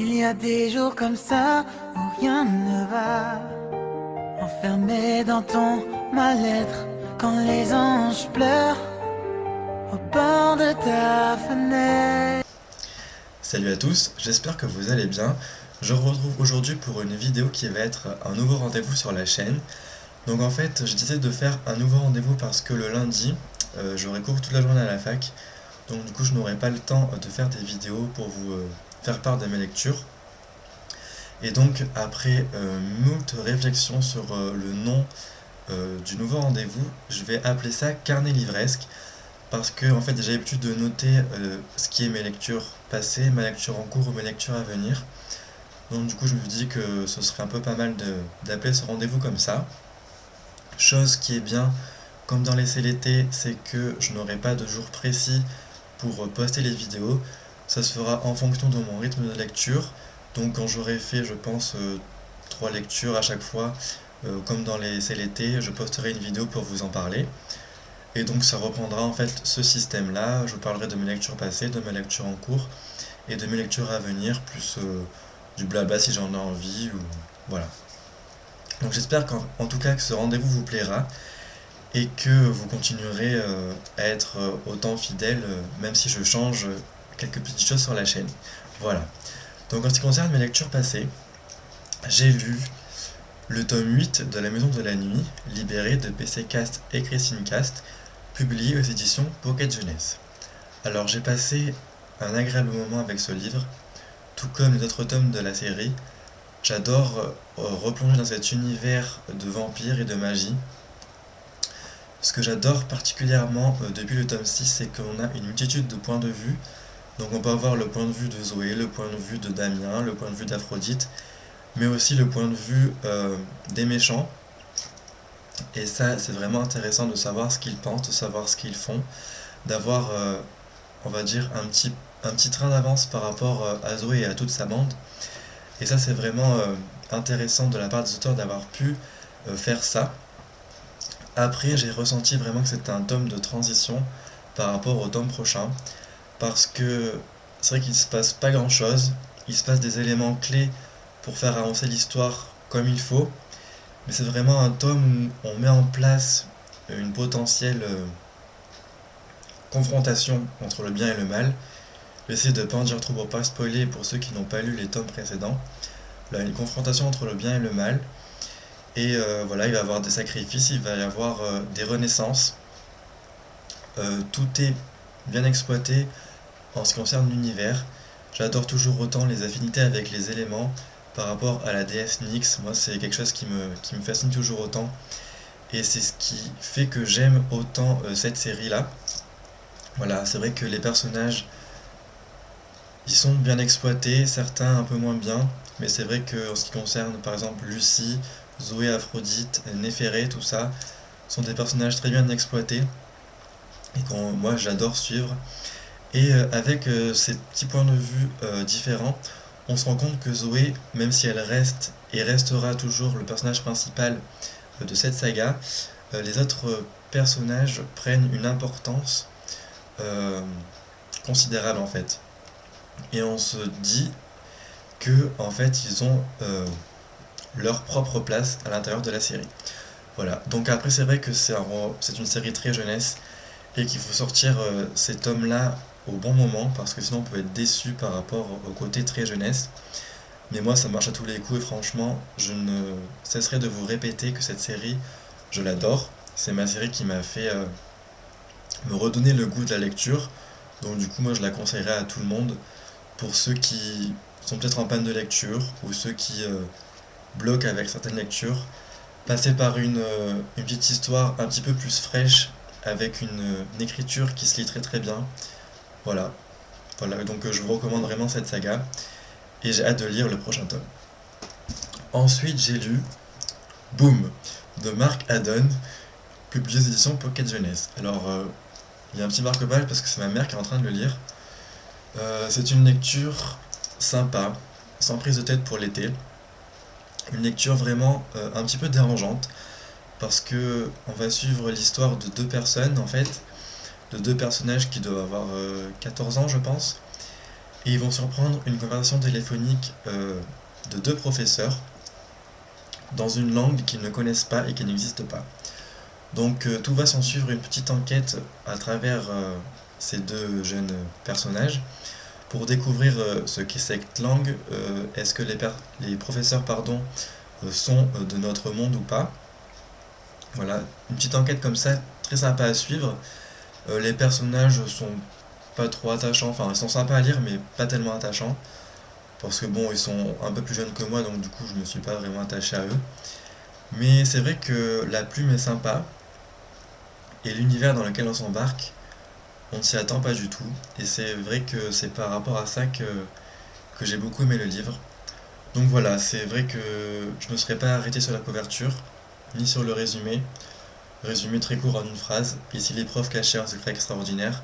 Il y a des jours comme ça où rien ne va, enfermé dans ton mal-être, quand les anges pleurent au bord de ta fenêtre. Salut à tous, j'espère que vous allez bien. Je vous retrouve aujourd'hui pour une vidéo qui va être un nouveau rendez-vous sur la chaîne. Donc en fait, je décide de faire un nouveau rendez-vous parce que le lundi, j'aurai cours toute la journée à la fac. Donc du coup, je n'aurai pas le temps de faire des vidéos pour vous faire part de mes lectures. Et donc après moult réflexions sur le nom du nouveau rendez-vous, je vais appeler ça carnet livresque. Parce que en fait j'ai l'habitude de noter ce qui est mes lectures passées, ma lecture en cours ou mes lectures à venir. Donc du coup je me dis que ce serait un peu pas mal d'appeler ce rendez-vous comme ça. Chose qui est bien, comme dans les CLT, c'est que je n'aurai pas de jour précis pour poster les vidéos. Ça se fera en fonction de mon rythme de lecture. Donc quand j'aurai fait, je pense, 3 lectures à chaque fois, comme dans les CLT, je posterai une vidéo pour vous en parler. Et donc ça reprendra en fait ce système-là. Je vous parlerai de mes lectures passées, de mes lectures en cours et de mes lectures à venir, plus du blabla si j'en ai envie. Ou... Voilà. Donc j'espère qu'en tout cas que ce rendez-vous vous plaira et que vous continuerez à être autant fidèle, même si je change quelques petites choses sur la chaîne. Voilà. Donc en ce qui concerne mes lectures passées, j'ai lu le tome 8 de La Maison de la Nuit, libéré de PC Cast et Christine Cast, publié aux éditions Pocket Jeunesse. Alors j'ai passé un agréable moment avec ce livre, tout comme les autres tomes de la série. J'adore replonger dans cet univers de vampires et de magie. Ce que j'adore particulièrement depuis le tome 6, c'est qu'on a une multitude de points de vue. Donc on peut avoir le point de vue de Zoé, le point de vue de Damien, le point de vue d'Aphrodite, mais aussi le point de vue des méchants. Et ça, c'est vraiment intéressant de savoir ce qu'ils pensent, de savoir ce qu'ils font, d'avoir, on va dire, un petit train d'avance par rapport à Zoé et à toute sa bande. Et ça, c'est vraiment intéressant de la part des auteurs d'avoir pu faire ça. Après, j'ai ressenti vraiment que c'était un tome de transition par rapport au tome prochain, parce que c'est vrai qu'il ne se passe pas grand-chose, il se passe des éléments clés pour faire avancer l'histoire comme il faut, mais c'est vraiment un tome où on met en place une potentielle confrontation entre le bien et le mal. J'essaie de ne pas en dire trop pour pas spoiler pour ceux qui n'ont pas lu les tomes précédents. Là, une confrontation entre le bien et le mal. Et voilà, il va y avoir des sacrifices, il va y avoir des renaissances. Tout est bien exploité en ce qui concerne l'univers. J'adore toujours autant les affinités avec les éléments par rapport à la déesse Nyx. Moi, c'est quelque chose qui me fascine toujours autant. Et c'est ce qui fait que j'aime autant cette série-là. Voilà, c'est vrai que les personnages, ils sont bien exploités, certains un peu moins bien, mais c'est vrai que en ce qui concerne par exemple Lucie, Zoé, Aphrodite, Néphéré, tout ça, sont des personnages très bien exploités et que moi j'adore suivre. Et avec ces petits points de vue différents, on se rend compte que Zoé, même si elle reste et restera toujours le personnage principal de cette saga, les autres personnages prennent une importance euh, considérable en fait. Et on se dit que en fait ils ont leur propre place à l'intérieur de la série. Voilà. Donc après c'est vrai que c'est une série très jeunesse et qu'il faut sortir ces tomes-là au bon moment parce que sinon on peut être déçu par rapport au côté très jeunesse. Mais moi ça marche à tous les coups et franchement je ne cesserai de vous répéter que cette série je l'adore. C'est ma série qui m'a fait me redonner le goût de la lecture. Donc du coup moi je la conseillerais à tout le monde pour ceux qui sont peut-être en panne de lecture ou ceux qui bloquent avec certaines lectures. Passer par une petite histoire un petit peu plus fraîche avec une écriture qui se lit très très bien. Voilà, voilà, donc je vous recommande vraiment cette saga et j'ai hâte de lire le prochain tome. Ensuite, j'ai lu Boom de Mark Haddon, publié aux éditions Pocket Jeunesse. Alors, il y a un petit marque-page parce que c'est ma mère qui est en train de le lire. C'est une lecture sympa, sans prise de tête pour l'été. Une lecture vraiment un petit peu dérangeante parce que on va suivre l'histoire de deux personnes en fait, de deux personnages qui doivent avoir 14 ans je pense, et ils vont surprendre une conversation téléphonique de deux professeurs dans une langue qu'ils ne connaissent pas et qui n'existe pas. Donc tout va s'en suivre une petite enquête à travers ces deux jeunes personnages pour découvrir ce qu'est cette langue, est-ce que les professeurs sont de notre monde ou pas. Voilà, une petite enquête comme ça, très sympa à suivre. Les personnages sont pas trop attachants, enfin ils sont sympas à lire mais pas tellement attachants. Parce que bon, ils sont un peu plus jeunes que moi, donc du coup je me suis pas vraiment attaché à eux. Mais c'est vrai que la plume est sympa, et l'univers dans lequel on s'embarque, on ne s'y attend pas du tout. Et c'est vrai que c'est par rapport à ça que j'ai beaucoup aimé le livre. Donc voilà, c'est vrai que je ne serais pas arrêté sur la couverture, ni sur le résumé. Résumé très court en une phrase. Ici les profs cachaient un secret extraordinaire.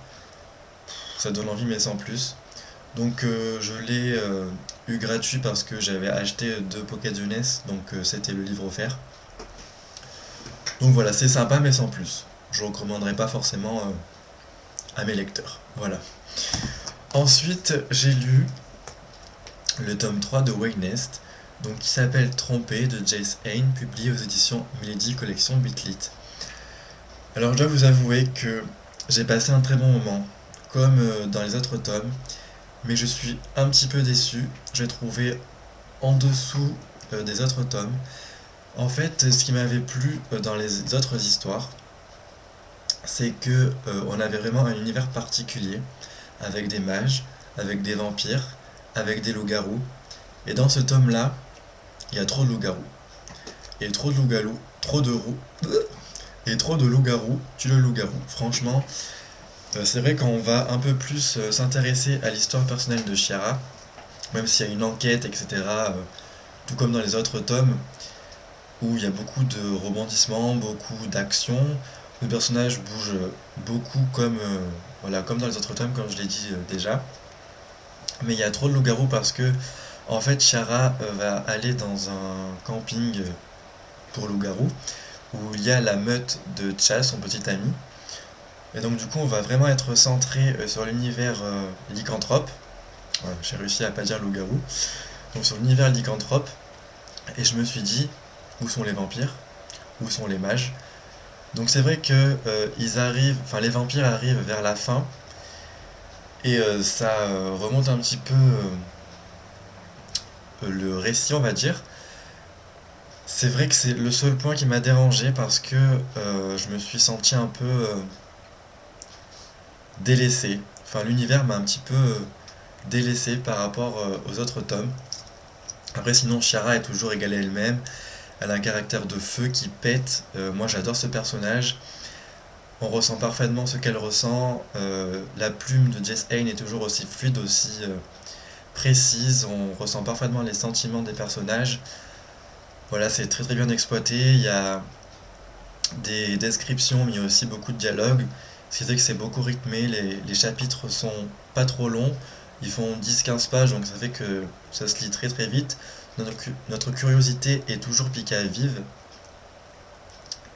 Ça donne envie mais sans plus. Donc je l'ai eu gratuit parce que j'avais acheté deux Pocket Jeunesse, donc c'était le livre offert. Donc voilà, c'est sympa mais sans plus. Je ne recommanderais pas forcément à mes lecteurs. Voilà. Ensuite, j'ai lu le tome 3 de Wake Nest, donc qui s'appelle Trompé de Jace Hayne, publié aux éditions Milady Collection Bitlit. Alors je dois vous avouer que j'ai passé un très bon moment, comme dans les autres tomes, mais je suis un petit peu déçu. J'ai trouvé en dessous des autres tomes. En fait, ce qui m'avait plu dans les autres histoires, c'est que on avait vraiment un univers particulier, avec des mages, avec des vampires, avec des loups-garous. Et dans ce tome-là, il y a trop de loups-garous. Et trop de loups-garous, trop de roux. Et trop de loups-garous, tue le loup-garou. Franchement, c'est vrai qu'on va un peu plus s'intéresser à l'histoire personnelle de Chiara, même s'il y a une enquête, etc., tout comme dans les autres tomes, où il y a beaucoup de rebondissements, beaucoup d'action, le personnage bouge beaucoup voilà, comme dans les autres tomes, comme je l'ai dit déjà. Mais il y a trop de loups-garous parce que, en fait, Chiara va aller dans un camping pour loups-garous, où il y a la meute de Chas, son petit ami. Et donc du coup on va vraiment être centré sur l'univers lycanthrope. Voilà, j'ai réussi à pas dire loup-garou. Donc sur l'univers lycanthrope. Et je me suis dit, où sont les vampires? Où sont les mages? Donc c'est vrai que les vampires arrivent vers la fin. Et ça remonte un petit peu le récit, on va dire. C'est vrai que c'est le seul point qui m'a dérangé parce que je me suis senti un peu délaissé. Enfin, l'univers m'a un petit peu délaissé par rapport aux autres tomes. Après, sinon, Chiara est toujours égale à elle-même. Elle a un caractère de feu qui pète. Moi, j'adore ce personnage. On ressent parfaitement ce qu'elle ressent. La plume de Jace Hayne est toujours aussi fluide, aussi précise. On ressent parfaitement les sentiments des personnages. Voilà, c'est très très bien exploité. Il y a des descriptions, mais il y a aussi beaucoup de dialogues. Ce qui fait que c'est beaucoup rythmé, les chapitres sont pas trop longs, ils font 10-15 pages, donc ça fait que ça se lit très très vite. Notre curiosité est toujours piquée à vive.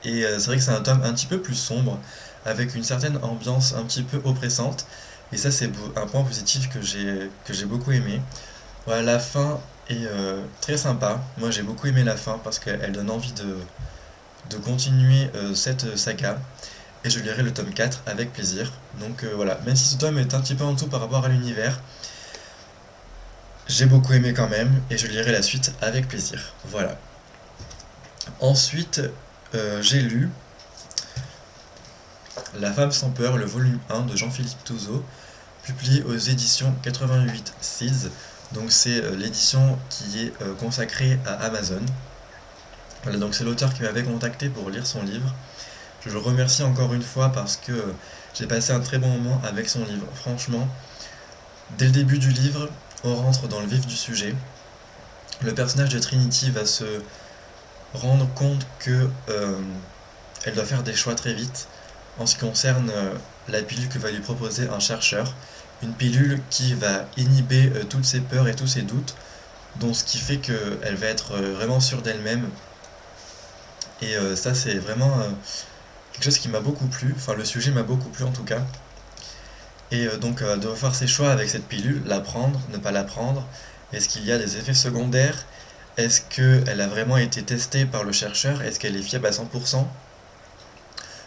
Et c'est vrai que c'est un tome un petit peu plus sombre, avec une certaine ambiance un petit peu oppressante. Et ça c'est un point positif que j'ai beaucoup aimé. Voilà, la fin est très sympa. Moi j'ai beaucoup aimé la fin parce qu'elle donne envie de continuer cette saga. Et je lirai le tome 4 avec plaisir. Donc voilà, même si ce tome est un petit peu en dessous par rapport à l'univers, j'ai beaucoup aimé quand même, et je lirai la suite avec plaisir. Voilà. Ensuite, j'ai lu La femme sans peur, le volume 1 de Jean-Philippe Touzeau, publié aux éditions 88-6. Donc c'est l'édition qui est consacrée à Amazon. Voilà, donc c'est l'auteur qui m'avait contacté pour lire son livre. Je le remercie encore une fois parce que j'ai passé un très bon moment avec son livre. Franchement, dès le début du livre, on rentre dans le vif du sujet. Le personnage de Trinity va se rendre compte que elle doit faire des choix très vite en ce qui concerne la pilule que va lui proposer un chercheur. Une pilule qui va inhiber toutes ses peurs et tous ses doutes, donc ce qui fait qu'elle va être vraiment sûre d'elle-même. Et ça c'est vraiment quelque chose qui m'a beaucoup plu, enfin le sujet m'a beaucoup plu en tout cas. Et donc elle doit faire ses choix avec cette pilule, la prendre, ne pas la prendre. Est-ce qu'il y a des effets secondaires? Est-ce qu'elle a vraiment été testée par le chercheur? Est-ce qu'elle est fiable à 100%?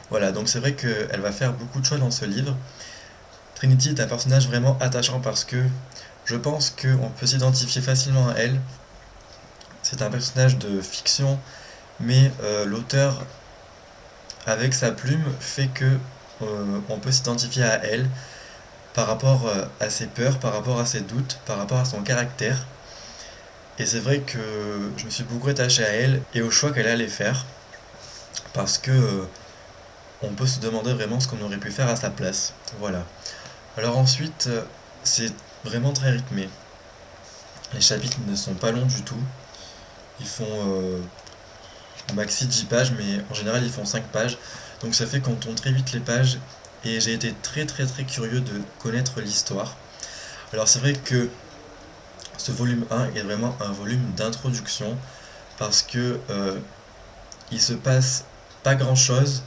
Voilà, donc c'est vrai qu'elle va faire beaucoup de choix dans ce livre. Trinity est un personnage vraiment attachant parce que je pense qu'on peut s'identifier facilement à elle. C'est un personnage de fiction, mais l'auteur, avec sa plume, fait que on peut s'identifier à elle par rapport à ses peurs, par rapport à ses doutes, par rapport à son caractère. Et c'est vrai que je me suis beaucoup attaché à elle et au choix qu'elle allait faire, parce que on peut se demander vraiment ce qu'on aurait pu faire à sa place. Voilà. Alors ensuite, c'est vraiment très rythmé. Les chapitres ne sont pas longs du tout. Ils font maxi 10 pages, mais en général ils font 5 pages. Donc ça fait qu'on tourne très vite les pages et j'ai été très très très curieux de connaître l'histoire. Alors c'est vrai que ce volume 1 est vraiment un volume d'introduction parce que il se passe pas grand chose,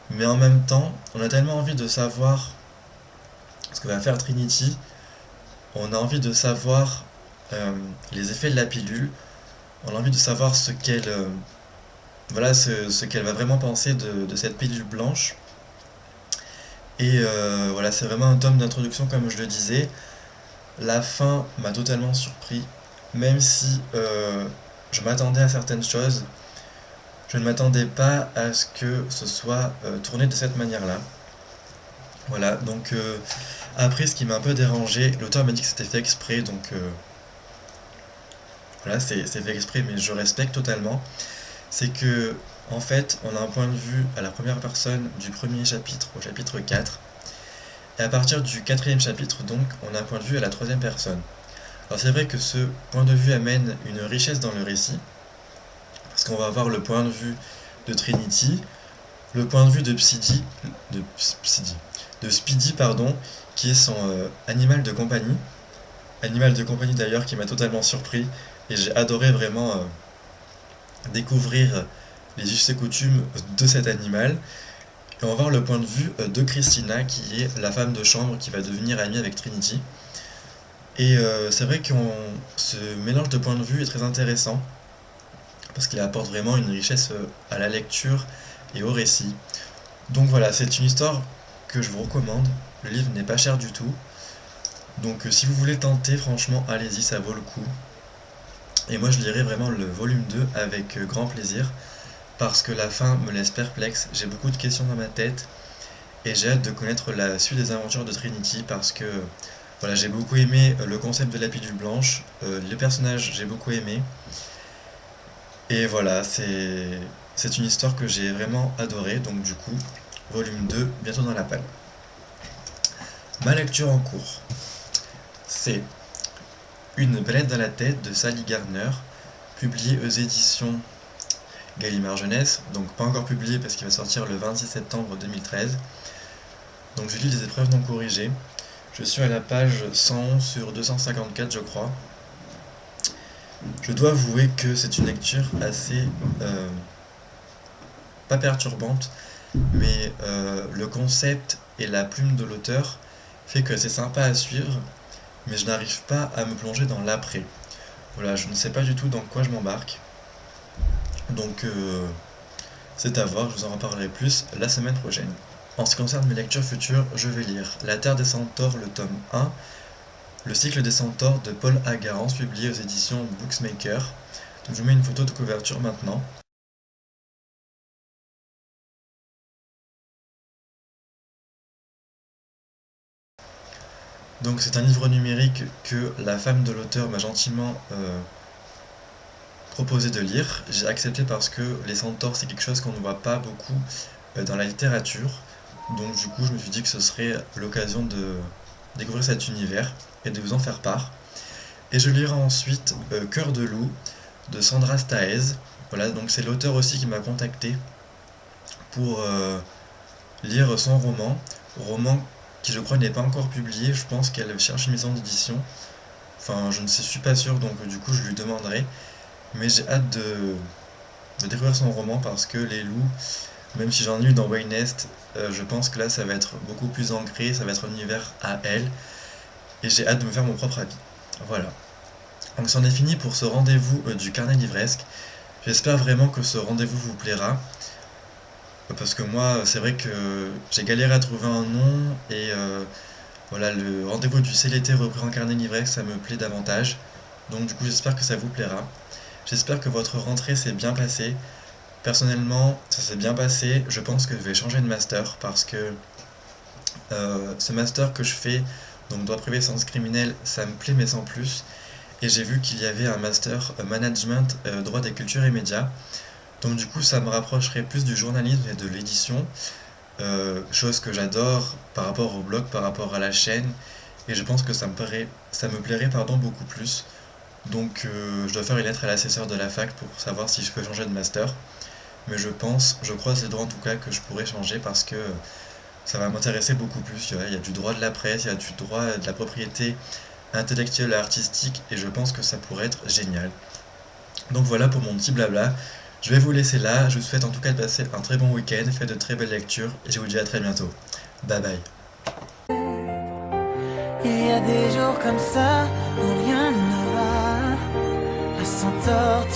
mais en même temps on a tellement envie de savoir ce que va faire Trinity, on a envie de savoir les effets de la pilule, on a envie de savoir ce qu'elle voilà, ce qu'elle va vraiment penser de cette pilule blanche. Et voilà, c'est vraiment un tome d'introduction comme je le disais. La fin m'a totalement surpris, même si je m'attendais à certaines choses, je ne m'attendais pas à ce que ce soit tourné de cette manière-là. Voilà, donc après ce qui m'a un peu dérangé, l'auteur m'a dit que c'était fait exprès, donc voilà, c'est fait exprès, mais je respecte totalement. C'est que, en fait, on a un point de vue à la première personne du premier chapitre au chapitre 4, et à partir du quatrième chapitre, donc, on a un point de vue à la troisième personne. Alors c'est vrai que ce point de vue amène une richesse dans le récit, parce qu'on va avoir le point de vue de Trinity, le point de vue de Speedy, pardon, qui est son animal de compagnie d'ailleurs qui m'a totalement surpris, et j'ai adoré vraiment découvrir les us et coutumes de cet animal. Et on va voir le point de vue de Christina, qui est la femme de chambre qui va devenir amie avec Trinity. Et c'est vrai que ce mélange de points de vue est très intéressant, parce qu'il apporte vraiment une richesse à la lecture et au récit. Donc voilà, c'est une histoire que je vous recommande. Le livre n'est pas cher du tout. Donc si vous voulez tenter, franchement, allez-y, ça vaut le coup. Et moi je lirai vraiment le volume 2 avec grand plaisir, parce que la fin me laisse perplexe, j'ai beaucoup de questions dans ma tête, et j'ai hâte de connaître la suite des aventures de Trinity, parce que voilà, j'ai beaucoup aimé le concept de la pilule blanche, les personnages j'ai beaucoup aimé, et voilà, c'est une histoire que j'ai vraiment adorée, donc du coup, volume 2, bientôt dans la palle. Ma lecture en cours, c'est Une baleine dans la tête de Sally Gardner, publié aux éditions Gallimard Jeunesse, donc pas encore publié parce qu'il va sortir le 26 septembre 2013. Donc je lis les épreuves non corrigées. Je suis à la page 111 sur 254 je crois. Je dois avouer que c'est une lecture assez pas perturbante, mais le concept et la plume de l'auteur fait que c'est sympa à suivre, mais je n'arrive pas à me plonger dans l'après. Voilà, je ne sais pas du tout dans quoi je m'embarque. Donc c'est à voir, je vous en reparlerai plus la semaine prochaine. En ce qui concerne mes lectures futures, je vais lire La Terre des Centaures, le tome 1, Le cycle des Centaures de Paul A. Garance, publié aux éditions Booksmaker. Donc je vous mets une photo de couverture maintenant. Donc c'est un livre numérique que la femme de l'auteur m'a gentiment proposé de lire. J'ai accepté parce que les centaures c'est quelque chose qu'on ne voit pas beaucoup dans la littérature. Donc du coup je me suis dit que ce serait l'occasion de découvrir cet univers et de vous en faire part. Et je lirai ensuite Cœur de loup de Sandra Staez. Voilà, donc c'est l'auteur aussi qui m'a contacté pour lire son roman qui je crois n'est pas encore publié, je pense qu'elle cherche une maison d'édition. Enfin, je ne suis pas sûr, donc du coup je lui demanderai. Mais j'ai hâte de découvrir son roman parce que les loups, Même si j'en ai eu dans Waynest, je pense que là ça va être beaucoup plus ancré, ça va être un univers à elle, et j'ai hâte de me faire mon propre avis. Voilà. Donc c'en est fini pour ce rendez-vous du carnet livresque. J'espère vraiment que ce rendez-vous vous plaira, parce que moi c'est vrai que j'ai galéré à trouver un nom, et voilà, le rendez-vous du C'est l'été repris en carnet livresque, ça me plaît davantage. Donc du coup j'espère que ça vous plaira. J'espère que votre rentrée s'est bien passée. Personnellement, ça s'est bien passé. Je pense que je vais changer de master parce que ce master que je fais, donc droit privé sciences criminelles, ça me plaît mais sans plus. Et j'ai vu qu'il y avait un master management droit des cultures et médias. Donc du coup, ça me rapprocherait plus du journalisme et de l'édition, chose que j'adore par rapport au blog, par rapport à la chaîne. Et je pense que ça me plairait pardon, beaucoup plus. Donc je dois faire une lettre à l'assesseur de la fac pour savoir si je peux changer de master. Mais je croise les doigts en tout cas que je pourrais changer parce que ça va m'intéresser beaucoup plus. Il y a du droit de la presse, il y a du droit de la propriété intellectuelle et artistique, et je pense que ça pourrait être génial. Donc voilà pour mon petit blabla. Je vais vous laisser là. Je vous souhaite en tout cas de passer un très bon week-end, faites de très belles lectures, et je vous dis à très bientôt. Bye bye. Il y a des jours comme ça où rien ne va, à s'entortiller.